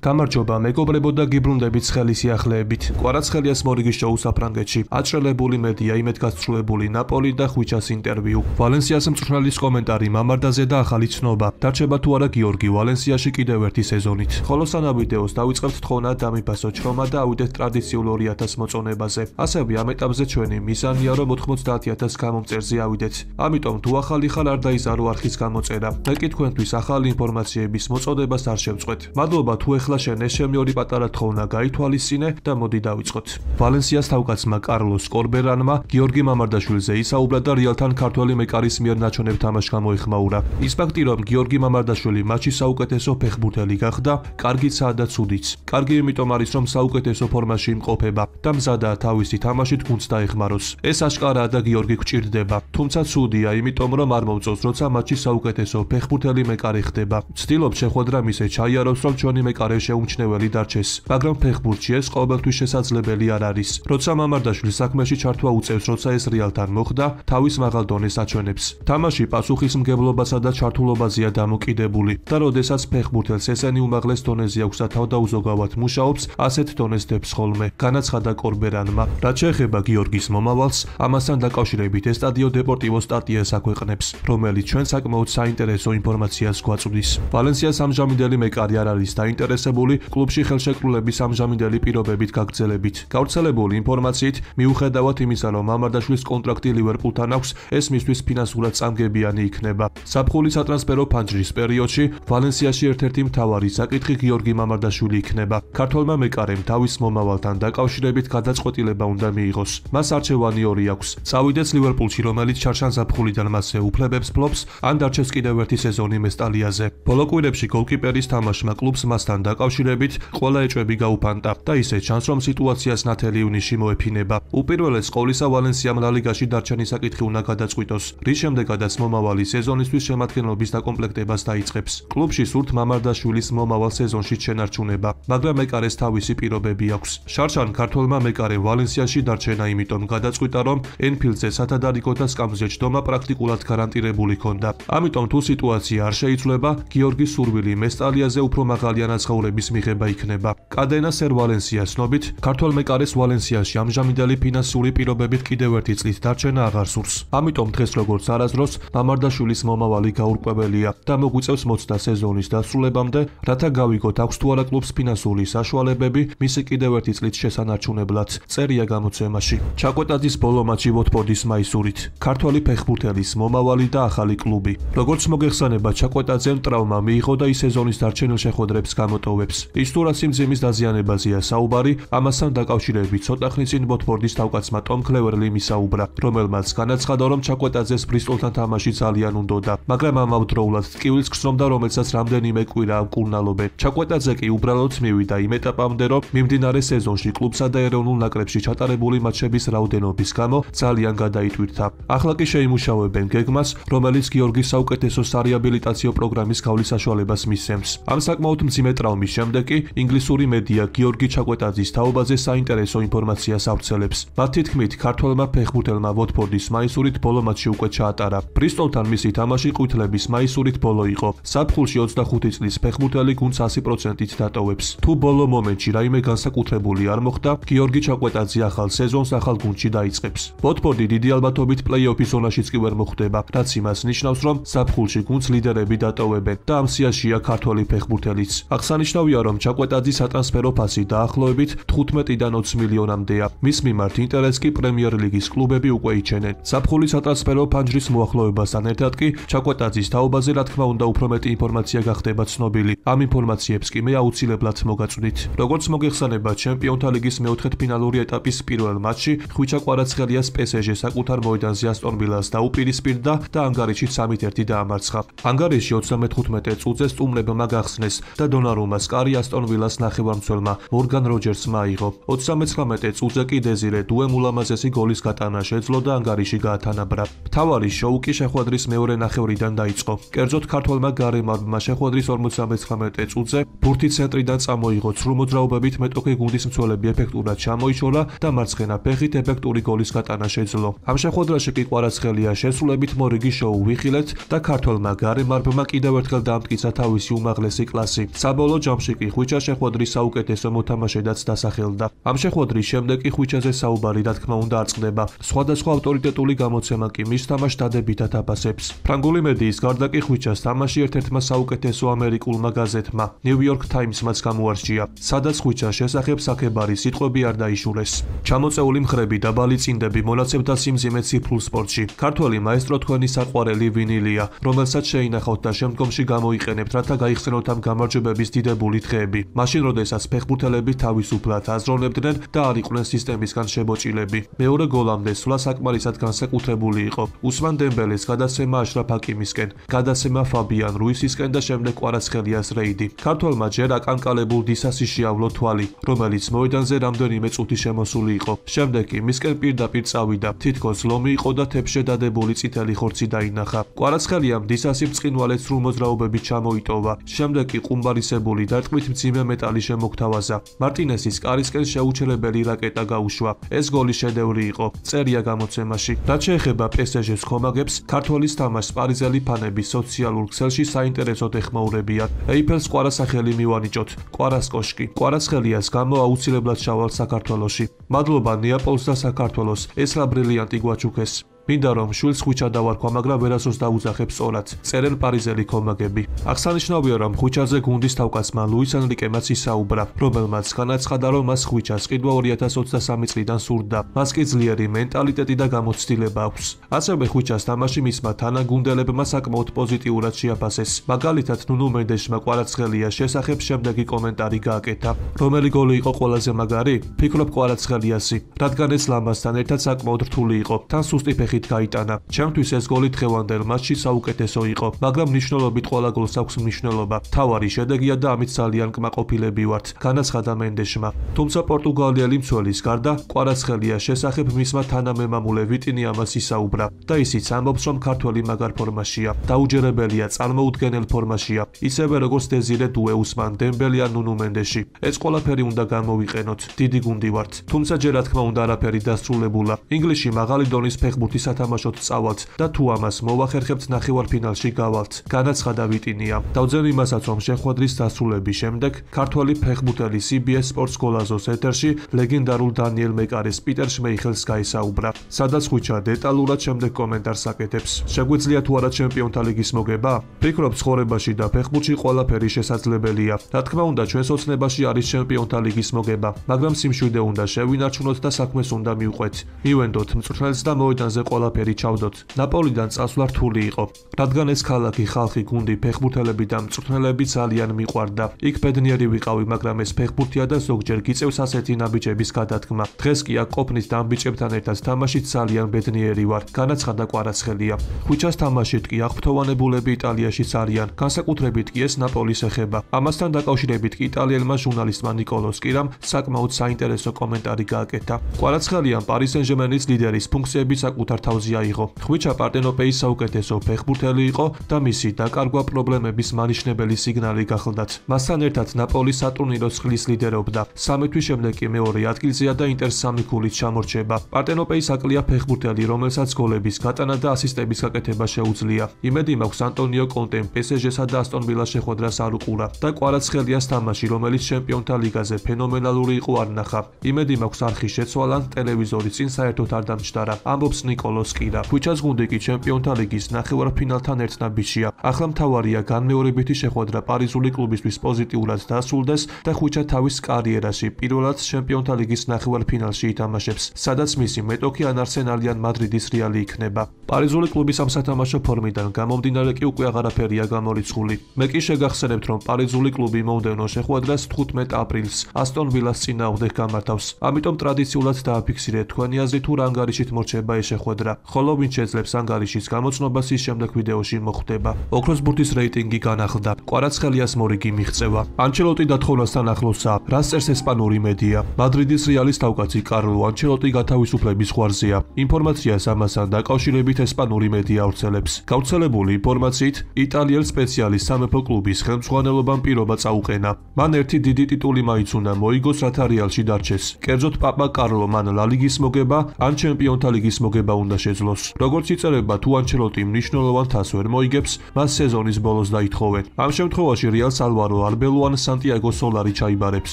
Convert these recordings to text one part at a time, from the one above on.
გამარჯობა, მეგობრებო და გიბრუნდებით ცხელი სიახლეებით. კვარაცხელიას მორიგის შოუ საფრანგეთში. აჭრელებული მედია, იმედგაცრუებული ნაპოლი და ხვიჩას ინტერვიუ. ვალენსიას მწვრთნელის კომენტარი მამარდაზე და ახალი ცნობა. დარჩება თუ არა გიორგი ვალენსიაში კიდევ ერთი სეზონით. ხოლო სანამ ვიდეოს დავიწყებთ, თხოვნა დამიფასო ჩხომა და ავიდეთ ტრადიციულ 2000 მოწონებაზე. ასევე ამ ეტაპზე ჩვენი მიზანია, რომ 90,000 გამომწერზე ავიდეთ. ამიტომ თუ ახალი ხარ, არ დაიზარო არხის გამოწერა. მე კი თქვენთვის ახალი ინფორმაციების მოწოდებას არ შევწყვეთ. მადლობა თუ ეხლა შენ ეს ჩემი ორი პატარა თხოვნა გაითვალისწინე და მოდი დავიწყოთ. ვალენსიას თავკაცმა კარლოს კორბერანმა გიორგი მამარდაშვილზე ისაუბრა და რეალთან ქართველი მეკარის მიერ ნაჩვენებ თამაშს გამოიხმაურა. ის ფაქტი, რომ გიორგი მამარდაშვილი მატჩის საუკეთესო ფეხბურთელი გახდა, კარგიცაა და ცუდიც. კარგი იმიტომ არის, რომ საუკეთესო ფორმაში იმყოფება და მზადაა თავისი თამაშით გუნდს დაეხმაროს. ეს აშკარაა და გიორგი გვჭირდება. თუმცა ცუდია, იმიტომ რომ არ მოვწონს, როცა მატჩის საუკეთესო ფეხბურთელი მეკარე ხდება. ვცდილობ შეხვედრა მისე ჩაიაროს, რომ ჩვენი მეკარე შეუმჩნეველი დარჩეს, მაგრამ ფეხბურთში ეს ყოველთვის შესაძლებელი არ არის. როცა მამარდაშვილს საქმეში ჩართვა უწევს, როცა ეს რეალთან მოხდა, თავის მაღალ დონეს აჩვენებს. თამაში პასუხისმგებლობასა და ჩართულობაზეა დამოკიდებული და როდესაც ფეხბურთელს ესენი უმაღლეს დონეზე აქვს და თავდაუზოგავად მუშაობს, ასეთ დონეს დებს ხოლმე, განაცხადა კორბერანმა. რაც შეეხება გიორგის მომავალს, ამასთან დაკავშირებით ესტადიო დეპორტივო სტატიას აქვეყნებს, რომელიც ჩვენ საკმაოდ საინტერესო ინფორმაციას გვაწვდის. ვალენსიას ამჟამინდელი მეკარე არ არის დაინტერესებული კლუბში ხელშეკრულების ამჟამინდელი პირობებით გაგრძელებით. გავრცელებული ინფორმაციით, მიუხედავად იმისა, რომ მამარდაშვილის კონტრაქტი ლივერპულთან აქვს, ეს მისთვის ფინანსურად წამგებიანი იქნება. ზაფხულის სატრანსფერო ფანჯრის პერიოდში ვალენსიაში ერთ-ერთი მთავარი საკითხი გიორგი მამარდაშვილი იქნება. ქართველმა მეკარემ თავის მომავალთან დაკავშირებით გადაწყვეტილება უნდა მიიღოს. მას არჩევანი ორი აქვს: წავიდეს ლივერპულში, რომელიც ჩარშან ზაფხულიდან მასზე უფლებებს ფლობს, ან დარჩეს კიდევ ერთი სეზონი მესტალიაზე. ბოლო კვირებში გოლკიპერის თამაშმა კლუბს მასთან დაკავშირებით ყველა ეჭვები გაუფანტა და ისე ჩანს, რომ სიტუაციას ნათელი ივნისში მოეფინება. უპირველეს ყოვლისა ვალენსიამ ლა ლიგაში დარჩენის საკითხი უნდა გადაწყვიტოს, რის შემდეგაც მომავალი სეზონისთვის შემადგენლობის დაკომპლექტებას დაიწყებს. კლუბში სურთ მამარდაშვილის მომავალ სეზონში შენარჩუნება, მაგრამ მეკარეს თავისი პირობები აქვს. შარშან ქართველმა მეკარემ ვალენსიაში დარჩენა იმიტომ გადაწყვიტა, რომ ენფილდზე სათადარიგო და სკამზე ჯდომა პრაქტიკულად გარანტირებული ჰქონდა. ამიტომ თუ სიტუაცია არ შეიცვლება, გიორგის სურვილი მესტალიაზე უფრო მაღალი ანაზღაურების მიღება იქნება. კადენა სერ ვალენსიას ცნობით, ქართველ მეკარეს ვალენსიაში ამჟამინდელი ფინანსური პირობებით კიდევ ერთი წლით დარჩენა აღარ სურს. ამიტომ დღეს როგორც არასდროს მამარდაშვილის მომავალი გაურკვეველია და მოგვიწევს მოცდა სეზონის დასრულებამდე, რათა გავიგოთ აქვს თუ არა კლუბს ფინანსური საშუალებები მისი კიდევ ერთი წლით შესანარჩუნებლად. წერია გამოცემაში. ჩაკვეტაძის ბოლო მატჩი ვოტფორდის მაისურით. ქართველი ფეხბურთელის მომავალი და ახალი კლუბი. როგორც მოგეხსენება, ჩაკვეტაძემ ტრავმა მიიღო და ის სეზონის დარჩენილ შეხვედრებს გამოტოვებს. ის თუ რა სიმძიმის დაზიანებაზეა საუბარი, ამასთან დაკავშირებით ცოტა ხნის წინ ვოტფორდის თავკაცმა ტომ ქლევერლიმ ისაუბრა, რომელმაც განაცხადა, რომ ჩაკვეტაძეს ბრისტოლთან თამაში ძალიან უნდოდა, მაგრამ ამავდროულად ტკივილს გრძნობდა, რომელსაც რამდენიმე კვირა მკურნალობენ. ჩაკვეტაძე კი უბრალოდ მივიდა იმ ეტაპამდე, რომ მიმდინარე სეზონში კლუბსა და ეროვნულ ნაკრებში ჩატარებული მატჩების რაოდენობის გამო ძალიან გადაიტვირთა. ახლა კი შეიმუშავებენ გეგმას, რომელიც გიორგის საუკეთესო სარეაბილიტაციო პროგრამის გავლის საშუალებას მისცემს. ამ საკმაოდ მძიმე ტრავმის შემდეგ კი ინგლისური მედია გიორგი ჩაკვეტაძის თაობაზე საინტერესო ინფორმაციას ავრცელებს. მათი თქმით, ქართველმა ფეხბურთელმა ვოტფორდის მაისურით ბოლო მატჩი უკვე ჩაატარა. ბრისტოლთან მისი თამაში ყვითლების მაისურით ბოლო იყო. ზაფხულში 25 წლის ფეხბურთელი გუნდს 100%-ით დატოვებს. თუ ბოლო მომენტში რაიმე განსაკუთრებული არ მოხდა, გიორგი ჩაკვეტაძე ახალ სეზონს ახალ გუნდში დაიწყებს. ვოტფორდი დიდი ალბათობით პლეი-ოფის ზონაშიც კი ვერ მოხვდება, რაც იმას ნიშნავს, რომ ზაფხულში გუნდს ლიდერები დატოვებენ და ამ სიაშია ქართველი ფეხბურთელიც. აღსანიშნავია, რომ ჩაკვეტაძის სატრანსფერო ფასი დაახლოებით 15-დან 20 მილიონამდეა. მის მიმართ ინტერესს კი პრემიერ ლიგის კლუბები უკვე იჩენენ. ზაფხულის სატრანსფერო ფანჯრის მოახლოებასთან ერთად კი ჩაკვეტაძის თაობაზე რა თქმა უნდა უფრო მეტი ინფორმაცია გახდება ცნობილი. ამ ინფორმაციებს კი მე აუცილებლად მოგაწვდით. როგორც მოგეხსენება, ჩემპიონთა ლიგის მეოთხედფინალური ეტაპის პირველ მატჩში ხვიჩა კვარაცხელიას PSG საკუთარ მოედანზე ასტონ ვილას დაუპირისპირდა და ანგარიში 3-1 დაამარცხა. ანგარიში 35 წუთზე სტუმრებმა გახსნეს და დონარუმას კარი ასტონ ვილას ნახევარმცველმა მორგან როჯერსმა აიღო. 39 წუთზე კი დეზირე დუემ ულამაზესი გოლის გატანა შეძლო და ანგარიში გაათანაბრა. მთავარი შოუ კი შეხვედრის მეორე ნახევრიდან დაიწყო. კერძოდ ქართველმა გარემარბმა შეხვედრის 59 წუთზე ბურთი ცენტრიდან წამოიღო, სრულ მოძრაობებით მეტოქე გუნდის მცველები ეფექტურად ჩამოიშორა და მარცხენა ფეხით ეფექტური გოლის გატანა შეძლო. ამ შეხვედრაში კი კვარაცხელია შესრულებით მორიგის შოუ ვიხილეთ და ქართველმა გარემარბმა კიდევ ერთხელ დაამტკიცა თავისი უმაღლესი კლასი. საბოლოო ჯამში კი ხვიჩა შეხვედრის საუკეთესო მოთამაშედაც დასახელდა. ამ შეხვედრის შემდეგ კი ხვიჩაზე საუბარი რა თქმა უნდა არ წყდება. სხვადასხვა ავტორიტეტული გამოცემა კი მის თამაშს დადებითად აფასებს. ფრანგული მედიის გარდა კი ხვიჩას თამაში ერთ-ერთმა საუკეთესო ამერიკულმა გაზეთმა New York Times-მაც გამოარჩია, სადაც ხვიჩას შესახებ საქებარი სიტყვები არ დაიშურეს. ჩამოწეული მხრები და ბალიწინდები მონაცემთა სიმძიმე ციფრულ სპორტში. ქართველი მაესტრო თქვენი საყვარელი ვინილია, რომელსაც შეინახავთ და შემდგომში გამოიყენებთ, რათა გაიხსენოთ ამ გამარჯვებების დიდებული დღეები. მაშინ, როდესაც ფეხბურთელები თავისუფლად აზროვნებდნენ და არ იყვნენ სისტემისგან შებოჭილები. მეორე გოლამდე სვლა საკმარისად განსაკუთრებული იყო. უსმან დემბელეს გადაცემა აშრაფ ჰაკიმისკენ, გადაცემა ფაბიან რუისისკენ და შემდეგ კვარაცხელიას რეიდი. ქართველმა ჯერ აკანკალებულ დისასი შეავლო თვალი, რომელიც მოედანზე რამდენიმე წუთი შემოსული იყო. შემდეგ კი მისკენ პირდაპირ წავიდა. თითქოს ლომი იყო და თეფშე დადებული წითელი ხორცი დაინახა. კვარაცხელიამ დისასი ბრწყინვალედ სრულ მოძრაობებით ჩამოიტოვა. შემდეგ კი ყუმბარისებული და ტყვით მძიმე მეტალი შემოგთავაზა. მარტინესის კარისკენ შეუჩერებელი რაკეტა გაუშვა. ეს გოლის შედევრი იყო, წერია გამოცემაში. რაც შეეხება PSG-ს ხომაგებს, ქართველის თამაშს პარიზელი ფანები სოციალურ ქსელში საინტერესოდ ეხმაურებიან. ეიფელს კვარასახელი მივანიჭოთ. კვარას კოშკი. კვარაცხელიას გამო აუცილებლად ჩავალ საქართველოში. მადლობა ნეაპოლს და საქართველოს. ეს რა ბრილიანტი გვაჩუქეს. მინდა რომ შვილს ხვიჩა დავარქვა, მაგრამ ვერასდროს დაუძახებს სწორად. წერენ პარიზელი ხომაგები. აღსანიშნავია, რომ ხვიჩაზე გუნდის თავკაცმა ლუის ენრიკემაც ისაუბრა, რომელმაც განაცხადა, რომ მას ხვიჩას ყიდვა 2023 წლიდან სურდა. მას კი ძლიერი მენტალიტეტი და გამოცდილება აქვს. ასევე ხვიჩას თამაში მისმა თანაგუნდელებმა საკმაოდ პოზიტიურად შეაფასეს. მაგალითად, ნუნუ მენდეშმა კვარაცხელიას შესახებ შემდეგი კომენტარი გააკეთა. რომელი გოლი იყო ყველაზე მაგარი? ფიქრობ კვარაცხელიასი, რადგან ეს ლამასთან ერთად საკმაოდ რთული იყო. თან სუსტი ფეხით გაიტანა. ჩემთვის ეს გოლი დღევანდელ მატჩში საუკეთესო იყო, მაგრამ მნიშვნელობით ყველა გოლს აქვს მნიშვნელობა. თავარი შედეგია და ამით ძალიან კმაყოფილები ვართ, განაცხადა მენდეშმა. თუმცა პორტუგალიელი მცველის გარდა კვარაცხელიას შესახებ მისმა თანამემამულე ვიტინი ამას ისაუბრა და ისიც ამბობს, რომ ქართველი მაგარ ფორმაშია, დაუჯერებელია, წარმოუდგენელ ფორმაშია, ისევე როგორც დეზირე დუე, უსმან დემბელი ან ნუნუ მენდეში. ეს ყველაფერი უნდა გამოვიყენოთ, დიდი გუნდი ვართ. თუმცა ჯერ რა თქმა უნდა არაფერი დასრულებულა. ინგლისში მაღალი დონის ფეხბურთი სათამაშოდ წავალთ და თუ ამას მოვახერხებთ ნახევარფინალში გავალთ, განაცხადა ვიტინია. დავძენ იმასაც, რომ შეხვედრის დასრულების შემდეგ ქართველი ფეხბურთელი CBS Sports გოლაზოს ეთერში ლეგენდარულ დანიელ მეკარეს პიტერ შმეიხელს გაისაუბრა, სადაც ხვიჩა დეტალურად შემდეგ კომენტარს აკეთებს. შეგვიძლია თუ არა ჩემპიონთა ლიგის მოგება? ფიქრობ ცხოვრებაში და ფეხბურთში ყველაფერი შესაძლებელია. რა თქმა უნდა, ჩვენს ოცნებაში არის ჩემპიონთა ლიგის მოგება, მაგრამ სიმშვიდე უნდა შევინარჩუნოთ და საქმეს უნდა მივყვეთ. მივენდოთ მწვრთნელს და მოედანზე ყველაფერი ჩავდოთ. ნაპოლიდან წასვლა რთული იყო, რადგან ეს ქალაქი, ხალხი, გუნდი, ფეხბურთელები და მწვრთნელები ძალიან მიყვარდა. იქ ბედნიერი ვიყავი, მაგრამ ეს ფეხბურთია და ზოგჯერ გიწევს ასეთი ნაბიჯების გადადგმა. დღეს კი აქ ყოფნით და ამ ბიჭებთან ერთად თამაშით ძალიან ბედნიერი ვარ, განაცხადა კვარაცხელია. ხვიჩას თამაშით კი აღფრთოვანებულები იტალიაშიც არიან, განსაკუთრებით კი ეს ნაპოლის ეხება. ამასთან დაკავშირებით კი იტალიელმა ჟურნალისტმა ნიკოლო სკირამ საკმაოდ საინტერესო კომენტარი გააკეთა. კვარაცხელიამ პარი სენ-ჟერმენის ლიდერის ფუნქციები საკუთარ თავზე აიღო. ხვიჩა პარტენოპეის საუკეთესო ფეხბურთელი იყო და მისი დაკარგვა პრობლემების მანიშნებელი სიგნალი გახლდათ. მასთან ერთად ნაპოლის სატურნირო ცხრილის ლიდერობდა. 3 თვის შემდეგ კი მეორე ადგილზეა და ინტერს 3 ქულით ჩამორჩება. პარტენოპეის აკლია ფეხბურთელი, რომელსაც გოლების გატანა და ასისტების გაკეთება შეუძლია. იმედი მაქვს ანტონიო კონტემ PSG-სა და ასტონ ვილას შეხვედრას არ უყურა და კვარაცხელიას თამაში, რომელიც ჩემპიონთა ლიგაზე ფენომენალური იყო, არ ნახა. იმედი მაქვს არხის შეცვალა ტელევიზორის წინ საერთოდ არ დამჯდარა, ამბობს ნიკოლო სკირა. ხვიჩას გუნდი კი ჩემპიონთა ლიგის ნახევარფინალთან ერთნაბიჯია. ახლა მთავარია განმეორებითი შეხვედრა პარიზული კლუბისთვის პოზიტიურად დასრულდეს და ხვიჩა თავის კარიერაში პირველად ჩემპიონთა ლიგის ნახევარფინალში ითამაშებს, სადაც მისი მეტოქი ან არსენალი ან მადრიდის რეალი იქნება. პარიზული კლუბის ამ სათამაშო ფორმიდან გამომდინარე კი უკვე აღარაფერია გამორიცხული. მე კი შეგახსენებთ, რომ პარიზული კლუბი მომდევნო შეხვედრას 15 აპრილს ასტონ ვილას წინააღმდეგ გამართავს. ამიტომ ტრადიციულად დააფიქსირეთ თქვენი აზრი თუ რა ანგარიშით მორჩება ეს შეხვედრა. ხოლო ვინც შეძლებს ანგარიშის გამოცნობას, ის შემდეგ ვიდეოში მოხვდება. ოქროს ბურთის რეიტინგი განახლდა. კვარაცხელიას მორიგი მიღწევა. ანჩელოტი დათხოვნასთან ახლოსაა. რას წერს ესპანური მედია? მადრიდის რეალის თავკაცი კარლო ანჩელოტი გათავისუფლების ზღვარზეა. ინფორმაციას ამასთან დაკავშირებით ესპანური მედია ავრცელებს. გავრცელებული ინფორმაციით, იტალიელ სპეციალის სამეფო კლუბის ხელმძღვანელობამ პირობა წაუყენა. მან ერთი დიდი ტიტული მაიც უნდა მოიგოს, რათა რეალში დარჩეს. კერძოდ პაპა კარლო მან ლა ლიგის მოგება ან ჩემპიონთა ლიგის მოგება უნდა უნდა შეძლოს. როგორც იწერება, თუ ანჩელოტი მნიშვნელოვან თასს ვერ მოიგებს, მას სეზონის ბოლოს დაითხოვენ. ამ შემთხვევაში რეალს ალვარო არბელო ან სანტიაგო სოლარი ჩაიბარებს.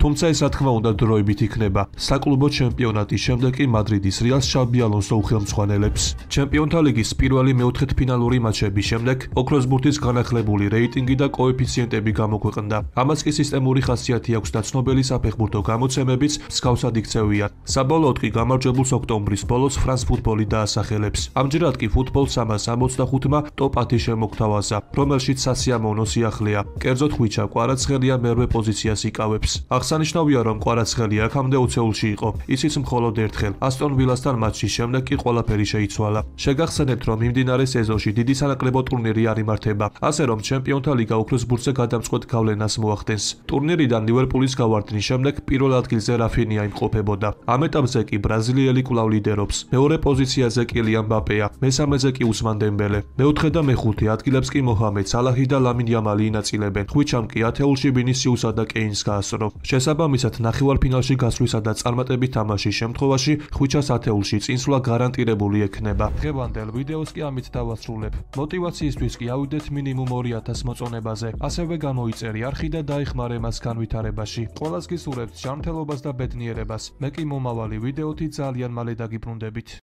თუმცა ეს რა თქმა უნდა დროებით იქნება. საკლუბო ჩემპიონატის შემდეგ კი მადრიდის რეალს შაბი ალონსო უხელმძღვანელებს. ჩემპიონთა ლიგის პირველი მეოთხედფინალური მაჩების შემდეგ ოქროს ბურთის განახლებული რეიტინგი და კოეფიციენტები გამოქვეყნდა. ამას კი სისტემური ხასიათი აქვს და ცნობილი საფეხბურთო გამოცემებიც მსგავსად იქცევიან. საბოლოოდ კი გამარჯვებულს ოქტომბრის ბოლოს ფრანს ფუტბოლი დაასახელებს. ამჯერად კი ფუტბოლ 365-მა ტოპ-10 შემოგთავაზა, რომელშიც სასიამოვნო სიახლეა. კერძოდ ხვიჩა კვარაცხელია მერვე პოზიციას იკავებს. აღსანიშნავია, რომ კვარაცხელი აქამდე უცეულში იყო, ისიც მხოლოდ ერთხელ. ასტონ ვილასთან მატჩის შემდეგ კი ყველაფერი შეიცვალა. შეგახსენებთ, რომ მიმდინარე სეზონში დიდი სანაკრებო ტურნირი არ იმართება, ასე რომ ჩემპიონთა ლიგა ოქროს ბურთზე გადამწყვეტ გავლენას მოახდენს. ტურნირიდან ლივერპულის გავარდნის შემდეგ პირველ ადგილზე რაფინია იმყოფებოდა. ამ ეტაპზე კი ბრაზილიელი კვლავ ლიდერობს. მეორე პოზიციაზე კილიან მბაპეა, მესამეზე კი უსმან დემბელე. მეოთხე და მეხუთე ადგილებს კი მოჰამედ სალაჰი და ლამინ იამალი ინაწილებენ. ხვიჩამ კი ათეულში ვინისიუსა და კეინს გაასწრო. შესაბამისად, ნახევარფინალში გასვლისა და წარმატებით თამაშის შემთხვევაში ხვიჩას ათეულში წინსვლა გარანტირებული ექნება. დღევანდელ ვიდეოს კი ამით დავასრულებ. მოტივაციისთვის კი ავიდეთ მინიმუმ 2000 მოწონებაზე. ასევე გამოიწერი არხი და დაეხმარე მას განვითარებაში. ყველას გისურვებთ ჯანმრთელობას და ბედნიერებას. მე კი მომავალი ვიდეოთი ძალიან მალე დაგიბრუნდებით.